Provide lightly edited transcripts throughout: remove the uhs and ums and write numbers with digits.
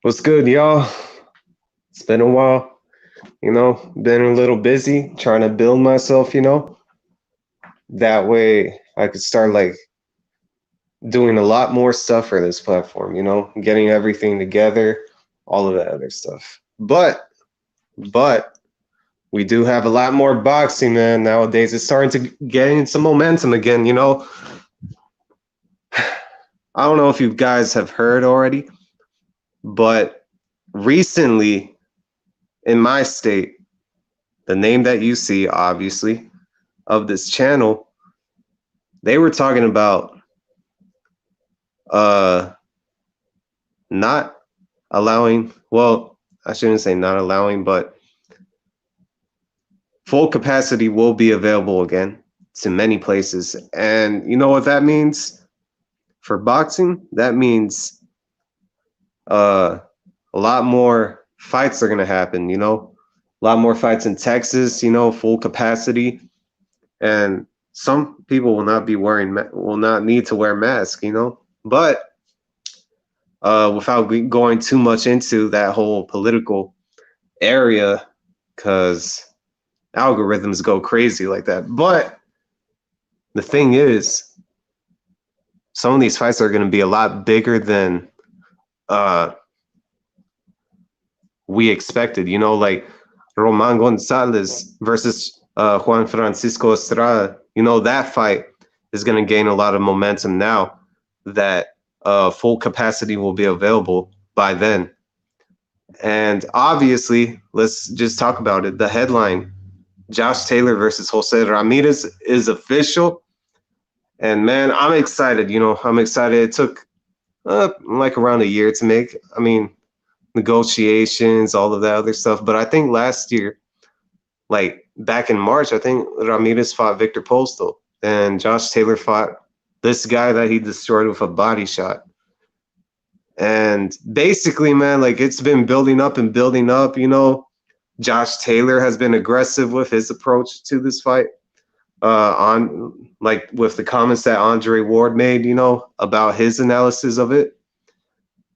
What's good, y'all? It's been a while, been a little busy trying to build myself. That way I could start like doing a lot more stuff for this platform, getting everything together, all of that other stuff. But we do have a lot more boxing, man. Nowadays it's starting to gain some momentum again. I don't know if you guys have heard already, but recently in my state, the name that you see, obviously, of this channel, they were talking about uh not allowing, well, I shouldn't say not allowing, but full capacity will be available again to many places. And you know what that means for boxing? That means uh a lot more fights are going to happen. A lot more fights in Texas, full capacity. And some people will not need to wear masks. But without going too much into that whole political area, because algorithms go crazy like that. But the thing is, some of these fights are going to be a lot bigger than we expected. Like Roman Gonzalez versus Juan Francisco Estrada. That fight is going to gain a lot of momentum now that full capacity will be available by then. And obviously, let's just talk about it. The headline, Josh Taylor versus Jose Ramirez, is official. And man, I'm excited. I'm excited. It took like around a year to make. I mean, negotiations, all of that other stuff. But I think last year, like back in March, I think Ramirez fought Victor Postol, and Josh Taylor fought this guy that he destroyed with a body shot. And basically, man, like it's been building up and building up. Josh Taylor has been aggressive with his approach to this fight. On like with the comments that Andre Ward made, about his analysis of it,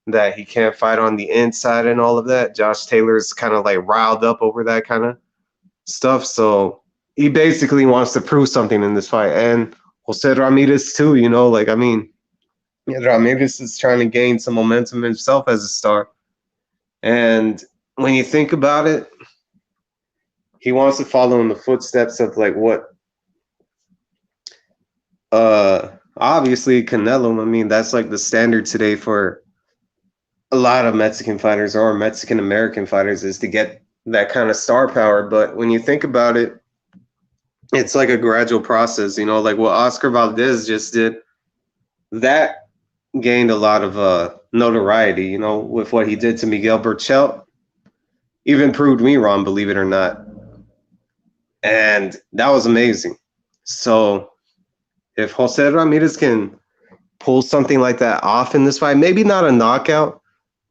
that he can't fight on the inside and all of that. Josh Taylor's kind of like riled up over that kind of stuff. So he basically wants to prove something in this fight. And Jose Ramirez too, like, I mean, Ramirez is trying to gain some momentum himself as a star. And when you think about it, he wants to follow in the footsteps of like what obviously Canelo. I mean, that's like the standard today for a lot of Mexican fighters or Mexican American fighters, is to get that kind of star power. But when you think about it, it's like a gradual process, like what Oscar Valdez just did. That gained a lot of notoriety, with what he did to Miguel Burchell. Even proved me wrong, believe it or not. And that was amazing. So if Jose Ramirez can pull something like that off in this fight, maybe not a knockout,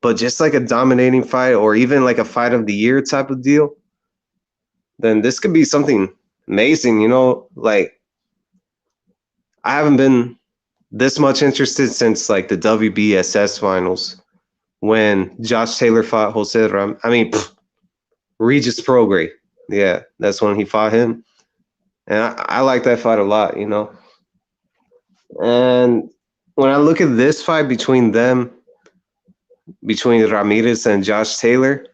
but just like a dominating fight, or even like a fight of the year type of deal, then this could be something amazing. Like I haven't been this much interested since like the WBSS finals, when Josh Taylor fought Regis Prograis. Yeah, that's when he fought him. And I like that fight a lot, And when I look at this fight between Ramirez and Josh Taylor,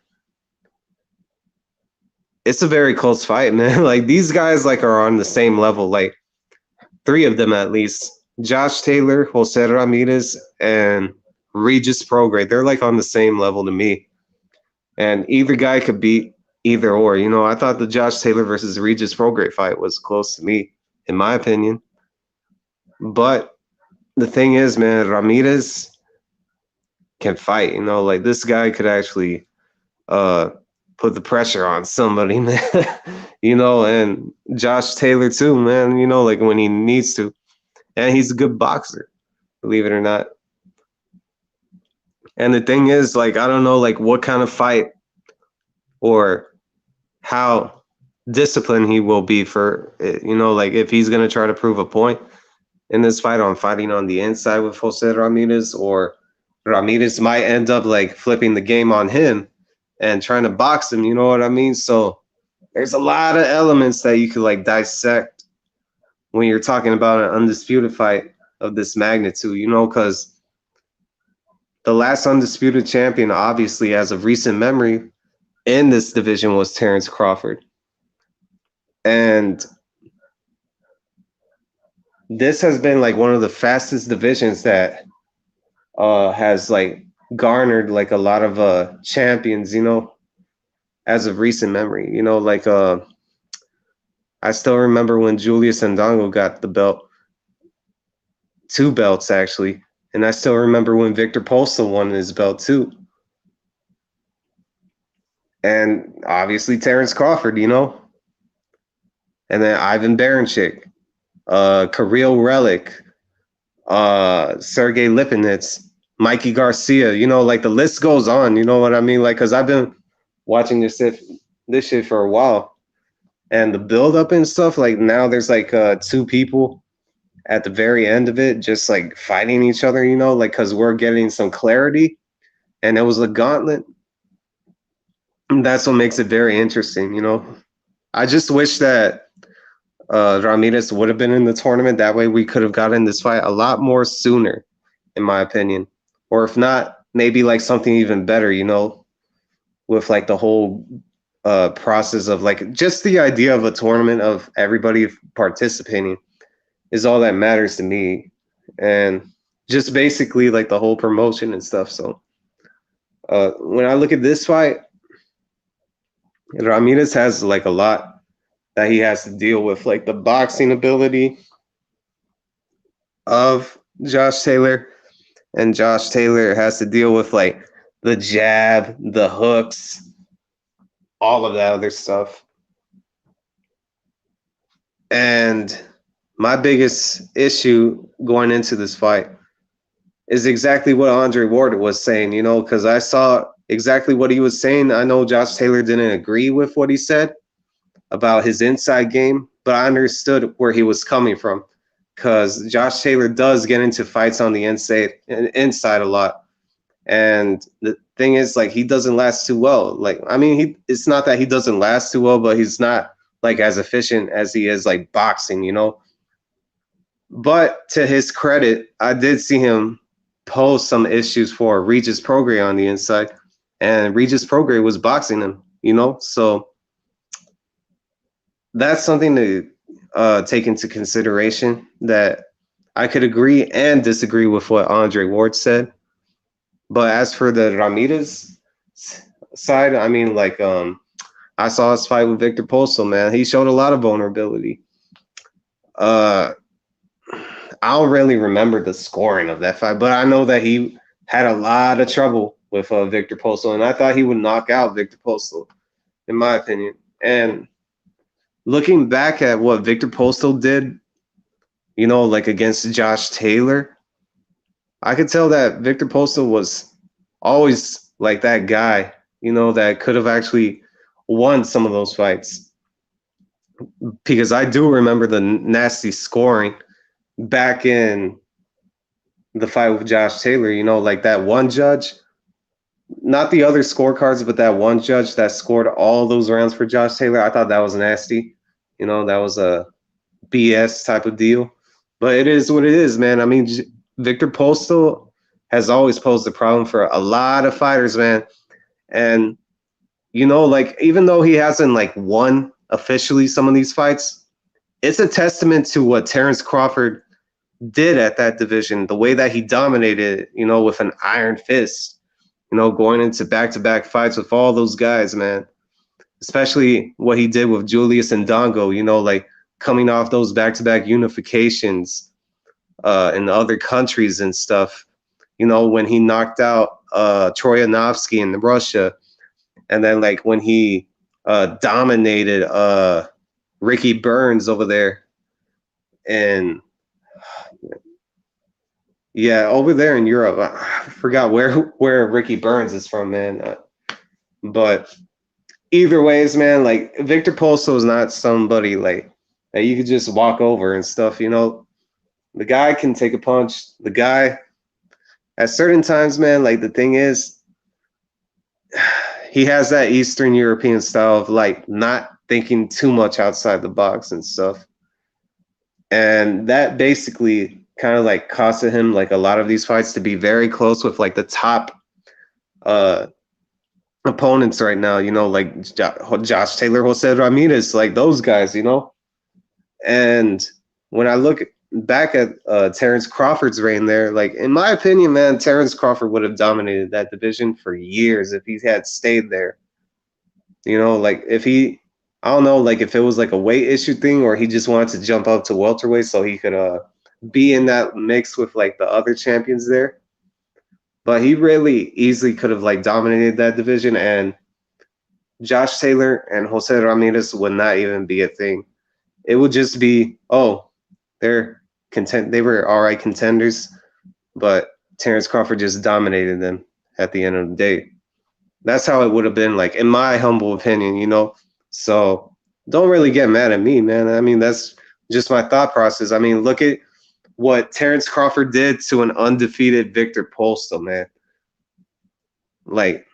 it's a very close fight, man. Like these guys like are on the same level, like three of them at least. Josh Taylor, Jose Ramirez, and Regis Prograis. They're like on the same level to me. And either guy could beat either or. I thought the Josh Taylor versus Regis Prograis fight was close to me, in my opinion. But the thing is, man, Ramirez can fight. Like this guy could actually put the pressure on somebody, man. And Josh Taylor too, man, like when he needs to. And he's a good boxer, believe it or not. And the thing is, like, I don't know, like, what kind of fight or how disciplined he will be for, like, if he's going to try to prove a point in this fight on fighting on the inside with Jose Ramirez, or Ramirez might end up like flipping the game on him and trying to box him. You know what I mean? So there's a lot of elements that you could like dissect when you're talking about an undisputed fight of this magnitude. You know, because the last undisputed champion, obviously, as of recent memory, in this division was Terrence Crawford. And this has been like one of the fastest divisions that has like garnered like a lot of champions, you know, as of recent memory. You know, like I still remember when Julius Ndongo got the belt, 2 belts actually. And I still remember when Victor Postal won his belt too. And obviously Terrence Crawford, you know. And then Ivan Baranchik, Kirill Relic, Sergey Lipinets, Mikey Garcia, you know, like the list goes on, you know what I mean? Like, cause I've been watching this shit for a while, and the build up and stuff. Like now, there's like 2 people at the very end of it, just like fighting each other, you know, like cause we're getting some clarity, and it was a gauntlet. And that's what makes it very interesting, you know. I just wish that Ramirez would have been in the tournament. That way we could have gotten this fight a lot more sooner, in my opinion. Or if not, maybe like something even better, you know, with like the whole process of like just the idea of a tournament of everybody participating is all that matters to me. And just basically like the whole promotion and stuff. So when I look at this fight, Ramirez has like a lot that he has to deal with, like the boxing ability of Josh Taylor, and Josh Taylor has to deal with like the jab, the hooks, all of that other stuff. And my biggest issue going into this fight is exactly what Andre Ward was saying, you know, because I saw exactly what he was saying. I know Josh Taylor didn't agree with what he said about his inside game, but I understood where he was coming from, because Josh Taylor does get into fights on the inside a lot. And the thing is, like, he doesn't last too well. Like, I mean, it's not that he doesn't last too well, but he's not like as efficient as he is like boxing, you know. But to his credit, I did see him pose some issues for Regis Prograis on the inside, and Regis Prograis was boxing him, you know. So that's something to take into consideration, that I could agree and disagree with what Andre Ward said. But as for the Ramirez side, I mean, like, I saw his fight with Victor Postal, man. He showed a lot of vulnerability. I don't really remember the scoring of that fight, but I know that he had a lot of trouble with Victor Postal, and I thought he would knock out Victor Postal, in my opinion. And looking back at what Victor Postal did, you know, like against Josh Taylor, I could tell that Victor Postal was always like that guy, you know, that could have actually won some of those fights. Because I do remember the nasty scoring back in the fight with Josh Taylor, you know, like that one judge, not the other scorecards, but that one judge that scored all those rounds for Josh Taylor. I thought that was nasty. You know, that was a BS type of deal. But it is what it is, man. I mean, Victor Postal has always posed a problem for a lot of fighters, man. And, you know, like, even though he hasn't, like, won officially some of these fights, it's a testament to what Terrence Crawford did at that division, the way that he dominated, you know, with an iron fist, you know, going into back-to-back fights with all those guys, man. Especially what he did with Julius Ndongo, you know, like coming off those back-to-back unifications in other countries and stuff. You know, when he knocked out Troyanovsky in Russia, and then like when he dominated Ricky Burns over there, and yeah, over there in Europe. I forgot where Ricky Burns is from, man. But either ways, man, like Victor Postal is not somebody like that you could just walk over and stuff, you know. The guy can take a punch. The guy at certain times, man, like the thing is, he has that Eastern European style of like not thinking too much outside the box and stuff. And that basically kind of like costed him like a lot of these fights to be very close with like the top uh opponents right now, you know, like Josh Taylor, Jose Ramirez, like those guys, you know. And when I look back at Terrence Crawford's reign there, like in my opinion, man, Terrence Crawford would have dominated that division for years if he had stayed there. You know, like if he, I don't know, like if it was like a weight issue thing or he just wanted to jump up to welterweight so he could be in that mix with like the other champions there. But he really easily could have like dominated that division, and Josh Taylor and Jose Ramirez would not even be a thing. It would just be, oh, they're content. They were all right contenders, but Terrence Crawford just dominated them at the end of the day. That's how it would have been, like in my humble opinion, you know. So don't really get mad at me, man. I mean, that's just my thought process. I mean, look at what Terrence Crawford did to an undefeated Victor Postol, man. Like,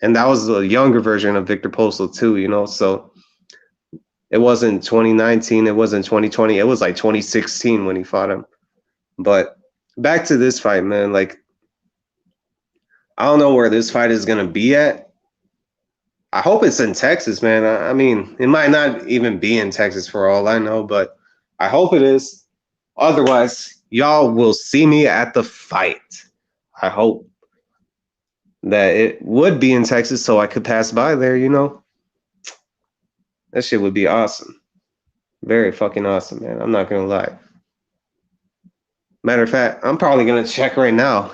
and that was a younger version of Victor Postol too, you know. So it wasn't 2019, it wasn't 2020, it was like 2016 when he fought him. But back to this fight, man. Like, I don't know where this fight is gonna be at. I hope it's in Texas, man. I mean, it might not even be in Texas for all I know, but I hope it is. Otherwise, y'all will see me at the fight. I hope that it would be in Texas so I could pass by there, you know? That shit would be awesome. Very fucking awesome, man. I'm not gonna lie. Matter of fact, I'm probably gonna check right now.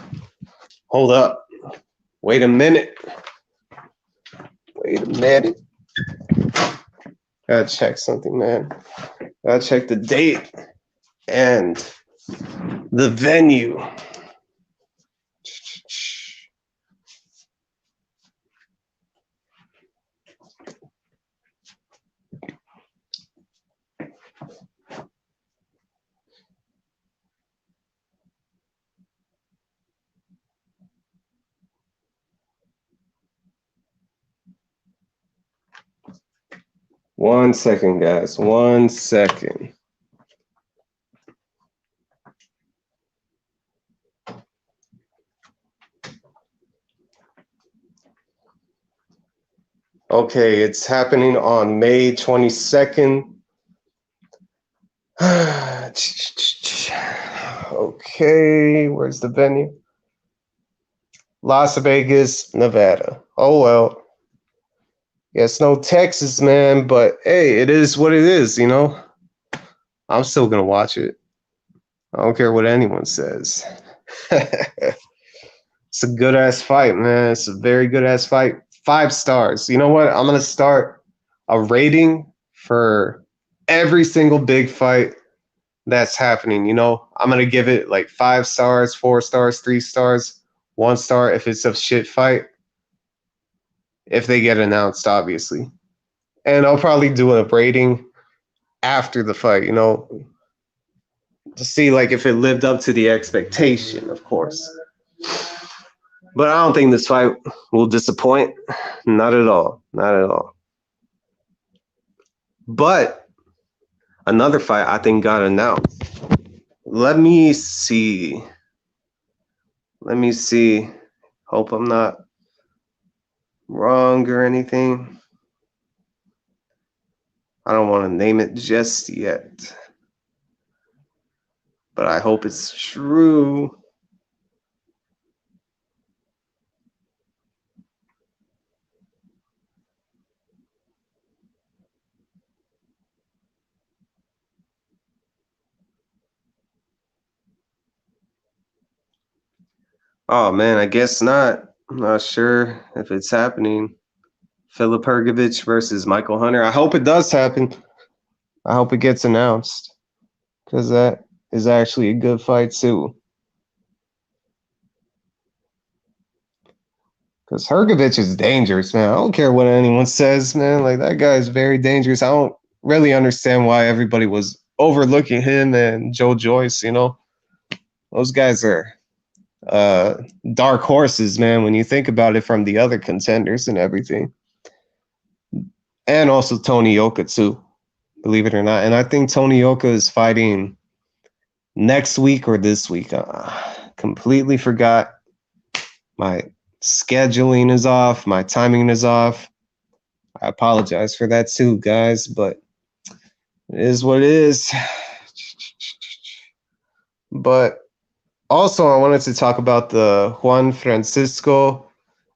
Hold up. Wait a minute. Wait a minute. Gotta check something, man. Gotta check the date and the venue. One second, guys. 1 second. Okay, it's happening on May 22nd. Okay, where's the venue? Las Vegas, Nevada. Oh, well. Yes, no Texas, man, but hey, it is what it is, you know? I'm still going to watch it. I don't care what anyone says. It's a good-ass fight, man. It's a very good-ass fight. 5 stars. You know what? I'm going to start a rating for every single big fight that's happening, you know? I'm going to give it like 5 stars, 4 stars, 3 stars, 1 star if it's a shit fight. If they get announced, obviously. And I'll probably do a rating after the fight, you know, to see like if it lived up to the expectation, of course. But I don't think this fight will disappoint. Not at all. Not at all. But another fight I think got announced. Let me see. Let me see. Hope I'm not wrong or anything. I don't want to name it just yet. But I hope it's true. Oh man, I guess not. I'm not sure if it's happening. Philippergovich versus Michael Hunter. I hope it does happen. I hope it gets announced, because that is actually a good fight too. Because Hergovich is dangerous, man. I don't care what anyone says, man. Like, that guy is very dangerous. I don't really understand why everybody was overlooking him and Joe Joyce, you know. Those guys are uh, dark horses, man, when you think about it from the other contenders and everything. And also Tony Yoka, too, believe it or not. And I think Tony Yoka is fighting next week or this week. Completely forgot. My scheduling is off. My timing is off. I apologize for that too, guys, but it is what it is. But also, I wanted to talk about the Juan Francisco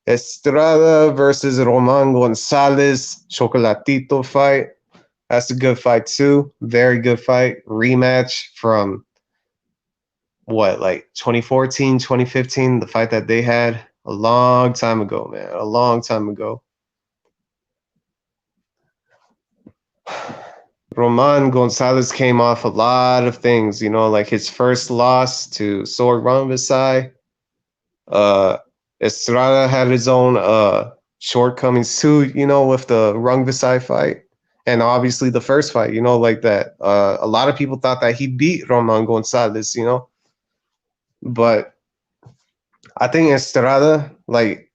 Estrada versus Roman Gonzalez Chocolatito fight. That's a good fight too. Very good fight. Rematch from what, like 2014, 2015, the fight that they had a long time ago, man. A long time ago. Roman Gonzalez came off a lot of things, like his first loss to Sword Rungvisai. Estrada had his own shortcomings too, with the Rungvisai fight. And obviously the first fight, like that. A lot of people thought that he beat Roman Gonzalez, But I think Estrada, like,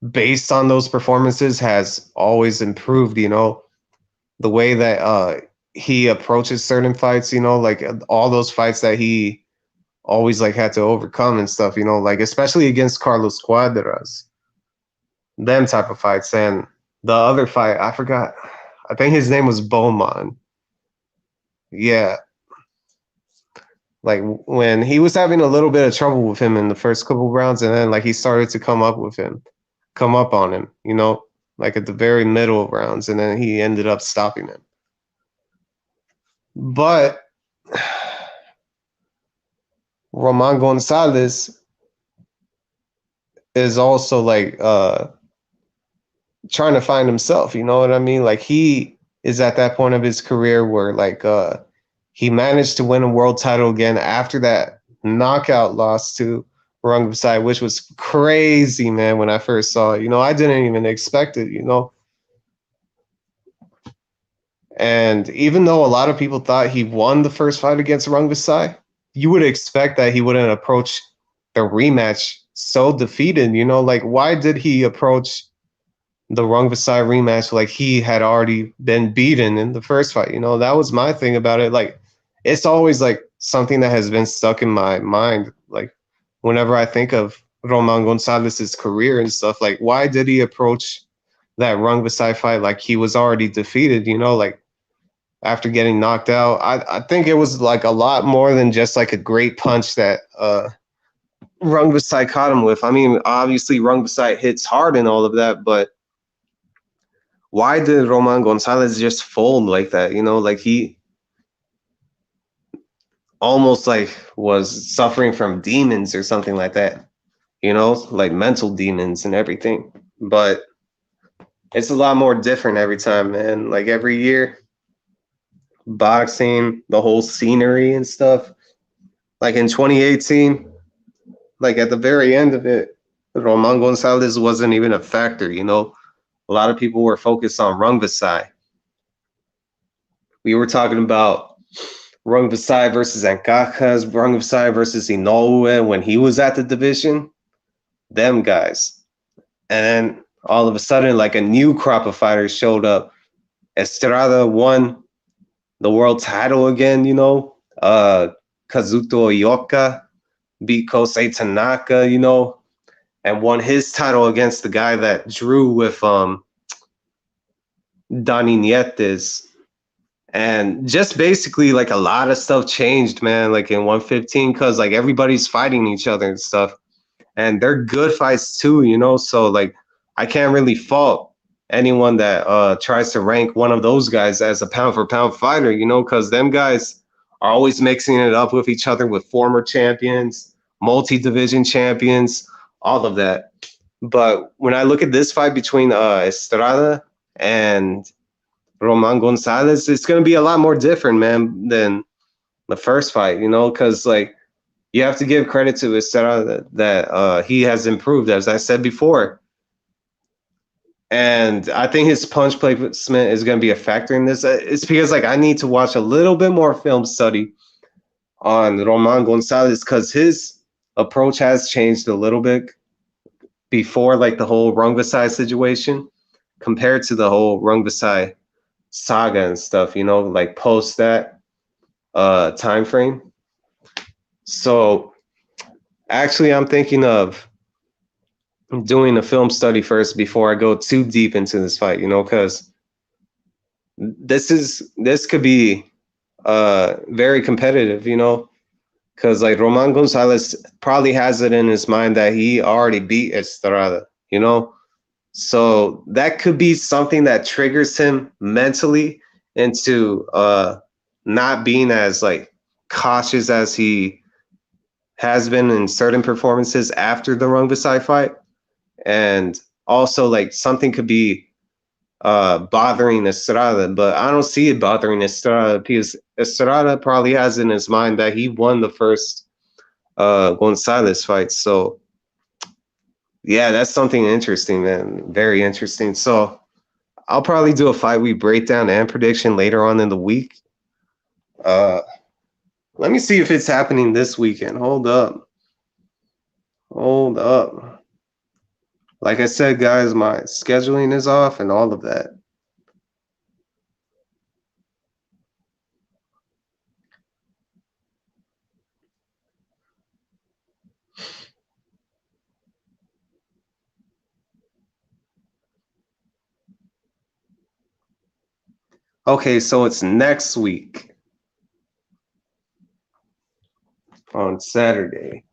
based on those performances, has always improved, the way that he approaches certain fights, like all those fights that he always like had to overcome and stuff, like especially against Carlos Cuadras, them type of fights. And the other fight, I forgot, I think his name was Beaumont. Yeah. Like when he was having a little bit of trouble with him in the first couple of rounds, and then like he started to come up on him, like at the very middle of rounds, and then he ended up stopping him. But Roman Gonzalez is also like trying to find himself, you know what I mean? Like he is at that point of his career where like he managed to win a world title again after that knockout loss to Rungvisai, which was crazy, man, when I first saw it. I didn't even expect it, And even though a lot of people thought he won the first fight against Rungvisai, you would expect that he wouldn't approach the rematch so defeated, like why did he approach the Rungvisai rematch like he had already been beaten in the first fight? That was my thing about it. Like it's always like something that has been stuck in my mind. Like whenever I think of Roman Gonzalez's career and stuff, like why did he approach that Rungvisai fight like he was already defeated, like after getting knocked out? I think it was like a lot more than just like a great punch that Rungvisai caught him with. I mean, obviously Rungvisai hits hard and all of that, but why did Roman Gonzalez just fold like that? Like he almost like was suffering from demons or something like that, like mental demons and everything. But it's a lot more different every time, man. Like every year, boxing, the whole scenery and stuff. Like in 2018, like at the very end of it, Roman Gonzalez wasn't even a factor, A lot of people were focused on Rungvisai. We were talking about Rungvisai versus Ancajas, Rungvisai versus Inoue when he was at the division. Them guys. And then all of a sudden, like a new crop of fighters showed up. Estrada won the world title again, Kazuto Ioka beat Kosei Tanaka, and won his title against the guy that drew with Donny Nietes. And just basically like a lot of stuff changed, man, like in 115, because like everybody's fighting each other and stuff. And they're good fights too, So like I can't really fault anyone that tries to rank one of those guys as a pound for pound fighter, because them guys are always mixing it up with each other with former champions, multi-division champions, all of that. But when I look at this fight between Estrada and Roman Gonzalez, it's going to be a lot more different, man, than the first fight, because like you have to give credit to Estrada that he has improved, as I said before. And I think his punch placement is going to be a factor in this. It's because like I need to watch a little bit more film study on Roman Gonzalez because his approach has changed a little bit before like the whole Rungvisai situation compared to the whole Rungvisai saga and stuff, you know, like post that time frame. So actually I'm thinking of doing a film study first before I go too deep into this fight, you know, because this could be very competitive, you know, because like Roman Gonzalez probably has it in his mind that he already beat Estrada, you know, so that could be something that triggers him mentally into not being as like cautious as he has been in certain performances after the Rungvisai fight. And also like something could be bothering Estrada, but I don't see it bothering Estrada because Estrada probably has in his mind that he won the first Gonzalez fight. So yeah, that's something interesting, man. Very interesting. So I'll probably do a fight week breakdown and prediction later on in the week. Uh, let me see if it's happening this weekend. Hold up. Hold up. Like I said, guys, my scheduling is off and all of that. Okay, so it's next week on Saturday.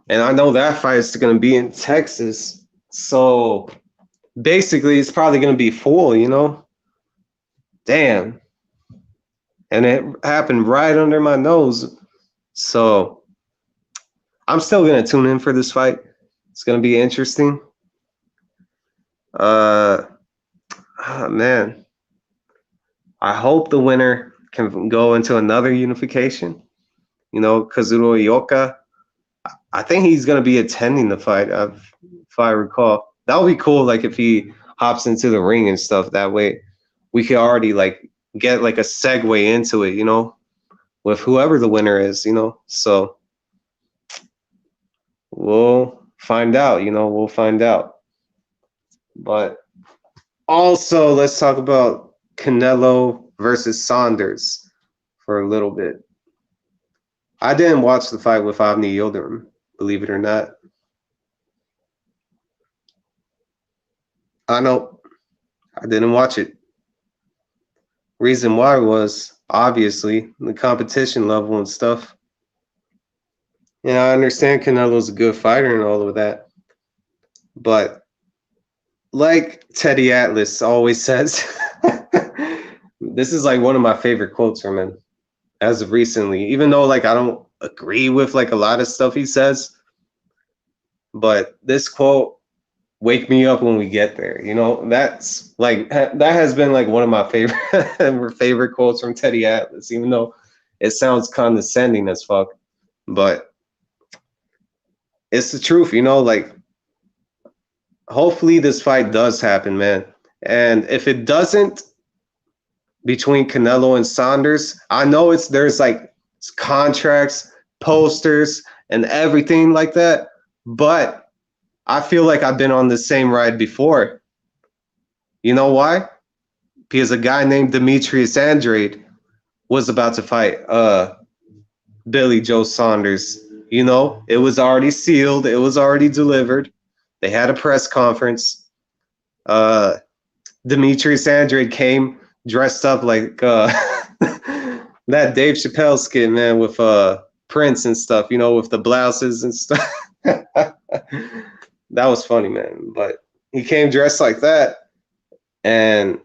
And I know that fight is going to be in Texas. So basically, it's probably going to be full, you know? Damn. And it happened right under my nose. So I'm still going to tune in for this fight. It's going to be interesting. Man. I hope the winner can go into another unification. You know, Kazuo Ioka, I think he's going to be attending the fight, if I recall. That would be cool, like, if he hops into the ring and stuff. That way we could already, like, get, like, a segue into it, you know, with whoever the winner is, you know. So we'll find out, you know. We'll find out. But also, let's talk about Canelo versus Saunders for a little bit. I didn't watch the fight with Avni Yildirim, believe it or not. I know I didn't watch it. Reason why was obviously the competition level and stuff. Yeah, I understand Canelo's a good fighter and all of that. But like Teddy Atlas always says, this is like one of my favorite quotes from him as of recently, even though like I don't agree with like a lot of stuff he says. But this quote, "Wake me up when we get there," you know, that's like that has been like one of my favorite quotes from Teddy Atlas, even though it sounds condescending as fuck. But it's the truth, you know, like hopefully this fight does happen, man. And if it doesn't, between Canelo and Saunders, I know there's like contracts, posters, and everything like that, but I feel like I've been on the same ride before. You know why? Because a guy named Demetrius Andrade was about to fight Billy Joe Saunders. You know, it was already sealed. It was already delivered. They had a press conference. Demetrius Andrade came dressed up like that Dave Chappelle skit, man, with Prince and stuff, you know, with the blouses and stuff. That was funny, man. But he came dressed like that. And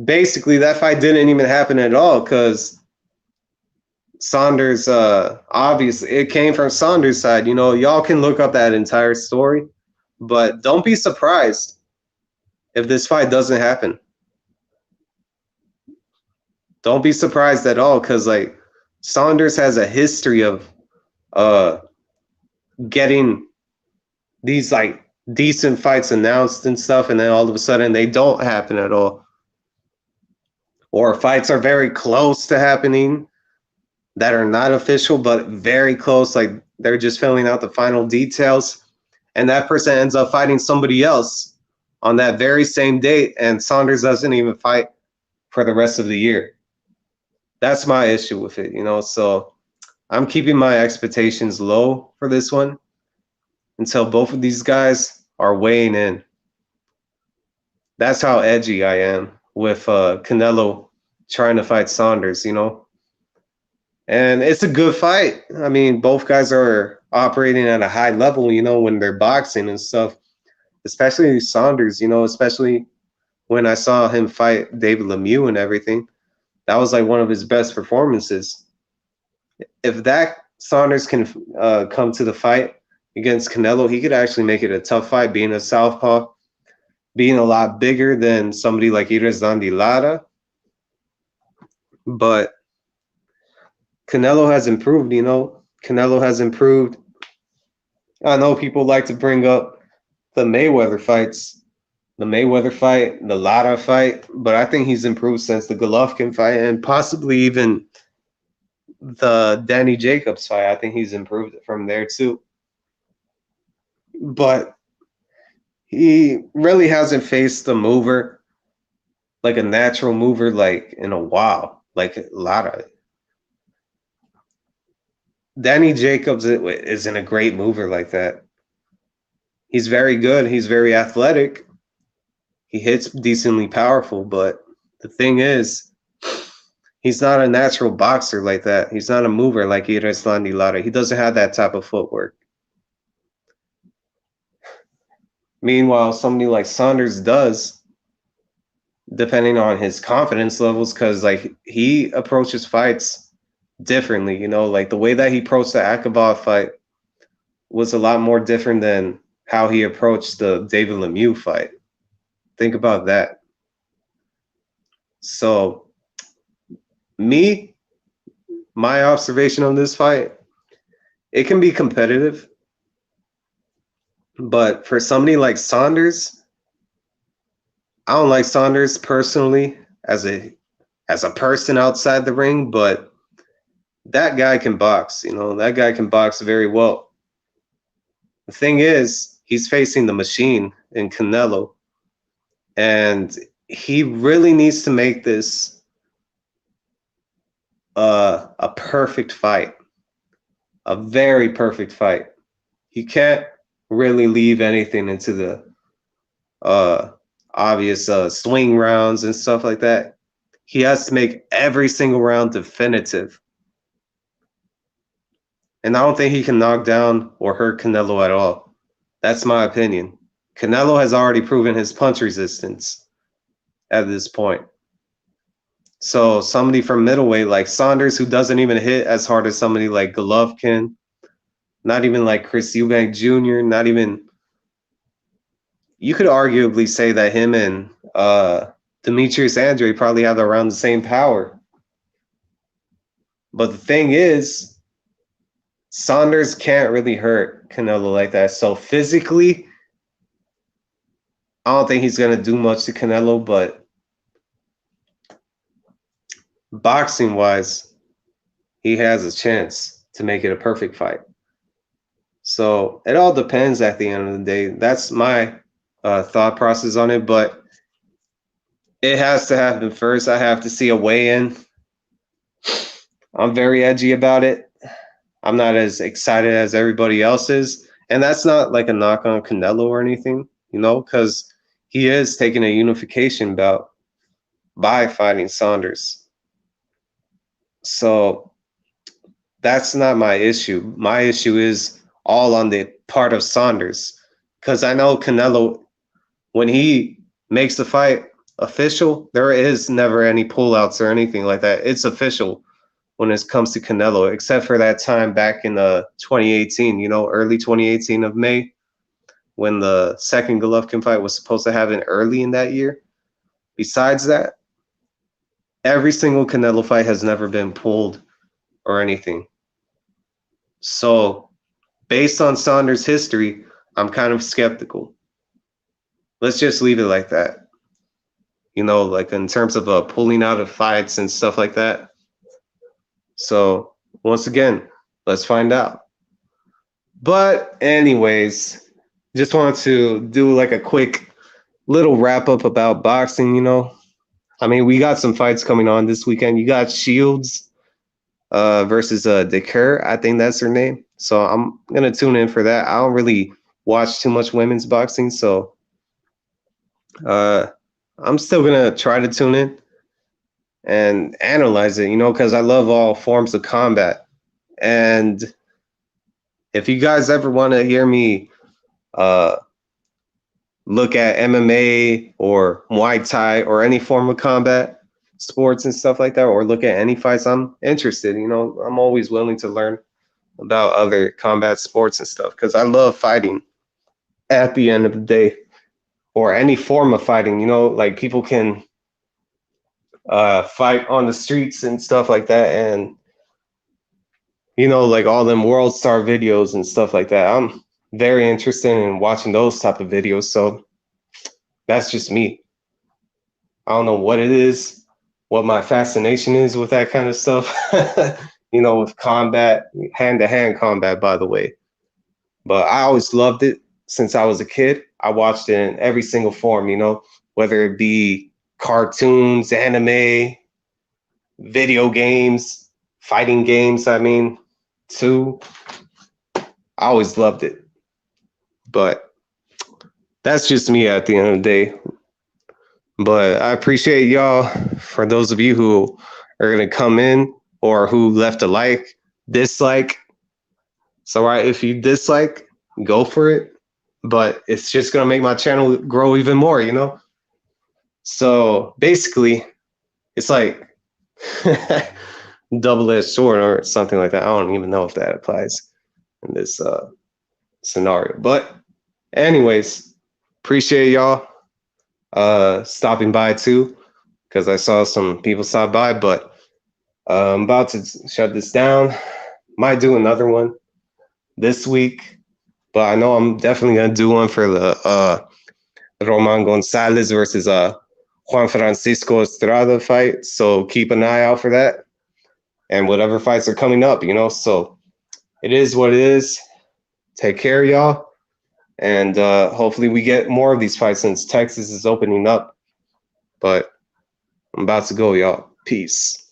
basically that fight didn't even happen at all because Saunders, obviously, it came from Saunders' side. You know, y'all can look up that entire story. But don't be surprised if this fight doesn't happen. Don't be surprised at all because, like, Saunders has a history of getting these like decent fights announced and stuff, and then all of a sudden they don't happen at all, or fights are very close to happening that are not official but very close, like They're just filling out the final details, and that person ends up fighting somebody else on that very same date, and Saunders doesn't even fight for the rest of the year. That's my issue with it, you know. So I'm keeping my expectations low for this one until both of these guys are weighing in. That's how edgy I am with Canelo trying to fight Saunders, you know. And it's a good fight. I mean, both guys are operating at a high level, you know, when they're boxing and stuff. Especially Saunders, you know, especially when I saw him fight David Lemieux and everything. That was like one of his best performances. If that Saunders can come to the fight against Canelo, he could actually make it a tough fight, being a southpaw, being a lot bigger than somebody like Estrada Lara. But Canelo has improved, you know. Canelo has improved. I know people like to bring up the Mayweather fights, the Mayweather fight, the Lara fight, but I think he's improved since the Golovkin fight and possibly even the Danny Jacobs fight. I think he's improved from there too. But he really hasn't faced a mover, like a natural mover, like in a while, like Lara. Danny Jacobs isn't a great mover like that. He's very good. He's very athletic. He hits decently powerful, but the thing is, he's not a natural boxer like that. He's not a mover like Estrada Lara. He doesn't have that type of footwork. Meanwhile, somebody like Saunders does, depending on his confidence levels, because like he approaches fights differently, you know, like the way that he approached the Akabov fight was a lot more different than how he approached the David Lemieux fight. Think about that. So, my observation on this fight, it can be competitive, but for somebody like Saunders, I don't like Saunders personally as a person outside the ring, but that guy can box, you know, that guy can box very well. The thing is, he's facing the machine in Canelo, and he really needs to make this a perfect fight, a very perfect fight. He can't really leave anything into the obvious swing rounds and stuff like that. He has to make every single round definitive. And I don't think he can knock down or hurt Canelo at all. That's my opinion. Canelo has already proven his punch resistance at this point. So somebody from middleweight like Saunders, who doesn't even hit as hard as somebody like Golovkin, not even like Chris Eubank Jr., not even, you could arguably say that him and Demetrius Andre probably have around the same power. But the thing is, Saunders can't really hurt Canelo like that. So physically, I don't think he's going to do much to Canelo, but boxing-wise, he has a chance to make it a perfect fight. So it all depends at the end of the day. That's my thought process on it, but it has to happen first. I have to see a weigh-in. I'm very edgy about it. I'm not as excited as everybody else is. And that's not like a knock on Canelo or anything, you know, because he is taking a unification bout by fighting Saunders. So that's not my issue. My issue is all on the part of Saunders, because I know Canelo, when he makes the fight official, there is never any pullouts or anything like that. It's official when it comes to Canelo, except for that time back in 2018, you know, early 2018 of May, when the second Golovkin fight was supposed to happen early in that year. Besides that, every single Canelo fight has never been pulled or anything. So based on Saunders' history, I'm kind of skeptical. Let's just leave it like that. You know, like in terms of pulling out of fights and stuff like that. So once again, let's find out. But anyways, just want to do like a quick little wrap up about boxing, you know. I mean, we got some fights coming on this weekend. You got Shields versus Decker. I think that's her name. So I'm gonna tune in for that. I don't really watch too much women's boxing, so uh, I'm still gonna try to tune in and analyze it, you know, because I love all forms of combat. And if you guys ever want to hear me uh, look at MMA or Muay Thai or any form of combat sports and stuff like that, or look at any fights, I'm interested. You know, I'm always willing to learn about other combat sports and stuff because I love fighting at the end of the day, or any form of fighting. You know, like people can fight on the streets and stuff like that, and you know, like all them world star videos and stuff like that. I'm very interested in watching those type of videos. So that's just me. I don't know what it is, what my fascination is with that kind of stuff. You know, with combat, hand to hand combat, by the way. But I always loved it since I was a kid. I watched it in every single form, you know, whether it be cartoons, anime, video games, fighting games. I mean, too. I always loved it. But that's just me at the end of the day. But I appreciate y'all for those of you who are going to come in or who left a like, dislike. So, right, if you dislike, go for it. But it's just going to make my channel grow even more, you know? So basically, it's like double-edged sword or something like that. I don't even know if that applies in this scenario. But anyways, appreciate y'all stopping by too, because I saw some people stop by, but I'm about to shut this down. Might do another one this week, but I know I'm definitely gonna do one for the Roman Gonzalez versus Juan Francisco Estrada fight. So keep an eye out for that, and whatever fights are coming up, you know. So it is what it is. Take care, y'all. And hopefully we get more of these fights since Texas is opening up. But I'm about to go, y'all. Peace.